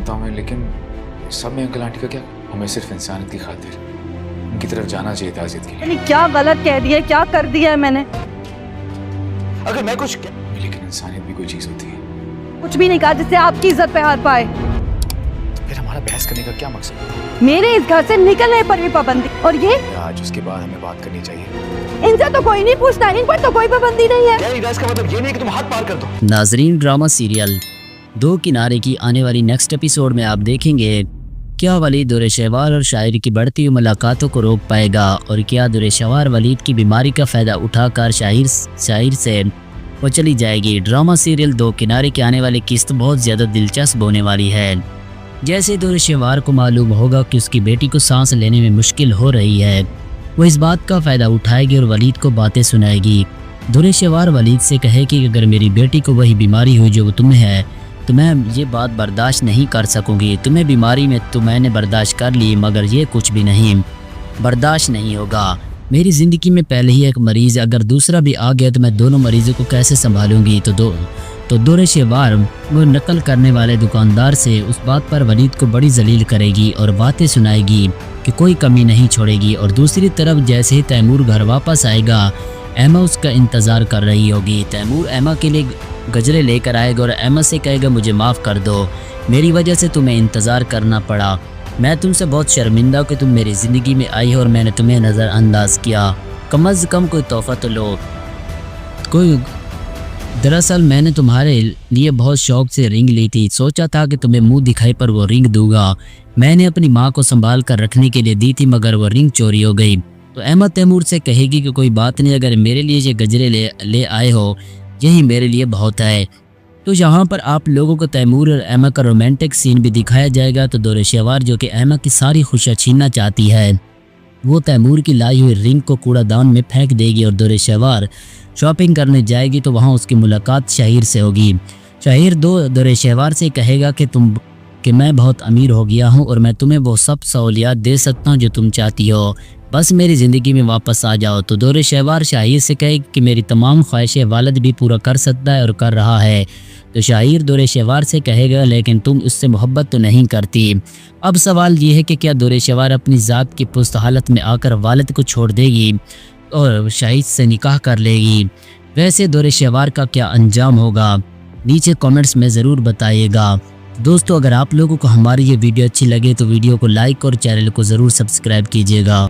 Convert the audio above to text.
मानता हूँ मैं, लेकिन सब में अंकल आंटी का क्या? हमें सिर्फ इंसानियत की खातिर उनकी तरफ जाना चाहिए था अजीत के लिए। क्या गलत कह दिया, क्या कर दिया है मैंने? अगर मैं कुछ लेकिन इंसानियत भी कोई चीज होती है। कुछ भी नहीं कहा जिससे आपकी इज्जत पे हाथ पाए। फिर हमारा बहस करने का क्या मकसद? मेरे इस घर से निकलने पर भी पाबंदी, और ये आज उसके बाद हमें बात करनी चाहिए। इनसे तो कोई नहीं पूछता, इन पर तो कोई पाबंदी नहीं है। क्या इसका मतलब ये नहीं कि तुम हाथ पार कर दो। नाजरीन, ड्रामा सीरियल दो किनारे की आने वाली नेक्स्ट एपिसोड में आप देखेंगे क्या वलीद दुरेशेवार और शायर की बढ़ती हुई मुलाकातों को रोक पाएगा, और क्या दुरेशेवार वलीद की बीमारी का फ़ायदा उठाकर शायर से वो चली जाएगी। ड्रामा सीरियल दो किनारे की आने वाली किस्त बहुत ज़्यादा दिलचस्प होने वाली है। जैसे दुरेशेवार को मालूम होगा कि उसकी बेटी को सांस लेने में मुश्किल हो रही है, वो इस बात का फ़ायदा उठाएगी और वलीद को बातें सुनाएगी। दुरेशेवार वलीद से कहे कि अगर मेरी बेटी को वही बीमारी हुई जो तुम्हें है तो मैं ये बात बर्दाश्त नहीं कर सकूंगी। तुम्हें बीमारी में तो मैंने बर्दाश्त कर ली, मगर ये कुछ भी नहीं बर्दाश्त नहीं होगा। मेरी ज़िंदगी में पहले ही एक मरीज़, अगर दूसरा भी आ गया तो मैं दोनों मरीज़ों को कैसे संभालूंगी। तो दुरेशेवार वो नकल करने वाले दुकानदार से उस बात पर वलीद को बड़ी जलील करेगी और बातें सुनाएगी कि कोई कमी नहीं छोड़ेगी। और दूसरी तरफ जैसे ही तैमूर घर वापस आएगा, एमा उसका इंतज़ार कर रही होगी। तैमूर एमा के लिए गजरे लेकर आएगा और एमा से कहेगा मुझे माफ़ कर दो, मेरी वजह से तुम्हें इंतज़ार करना पड़ा। मैं तुमसे बहुत शर्मिंदा हूँ कि तुम मेरी ज़िंदगी में आई हो और मैंने तुम्हें नज़रअंदाज किया। कम अज़ कम कोई तोहफ़ा तो लो। दरअसल मैंने तुम्हारे लिए बहुत शौक़ से रिंग ली थी, सोचा था कि तुम्हें मुंह दिखाई पर वो रिंग दूंगा। मैंने अपनी माँ को संभाल कर रखने के लिए दी थी, मगर वो रिंग चोरी हो गई। तो एमा तैमूर से कहेगी कि कोई बात नहीं, अगर मेरे लिए ये गजरे ले आए हो यही मेरे लिए बहुत है। तो यहाँ पर आप लोगों को तैमूर और एमा का रोमांटिक सीन भी दिखाया जाएगा। तो दुरेशेवार जो कि एमा की सारी खुशियाँ छीनना चाहती है, वो तैमूर की लाई हुई रिंग को कूड़ादान में फेंक देगी और दुरेशेवार शॉपिंग करने जाएगी। तो वहाँ उसकी मुलाकात शाहिर से होगी। शाहिर दुरेशेवार से कहेगा कि मैं बहुत अमीर हो गया हूँ और मैं तुम्हें वो सब सहूलियात दे सकता हूँ जो तुम चाहती हो, बस मेरी ज़िंदगी में वापस आ जाओ। तो दुरेशेवार शाहिर से कहे कि मेरी तमाम ख्वाहिशें वालिद भी पूरा कर सकता है और कर रहा है। तो शाहिर दुरेशेवार से कहेगा लेकिन तुम उससे मोहब्बत तो नहीं करती। अब सवाल ये है कि क्या दुरेशेवार अपनी ज़ात की पुस्त हालत में आकर वालिद को छोड़ देगी और शाहिर से निकाह कर लेगी। वैसे दुरेशेवार का क्या अंजाम होगा, नीचे कमेंट्स में ज़रूर बताइएगा। दोस्तों, अगर आप लोगों को हमारी ये वीडियो अच्छी लगे तो वीडियो को लाइक और चैनल को ज़रूर सब्सक्राइब कीजिएगा।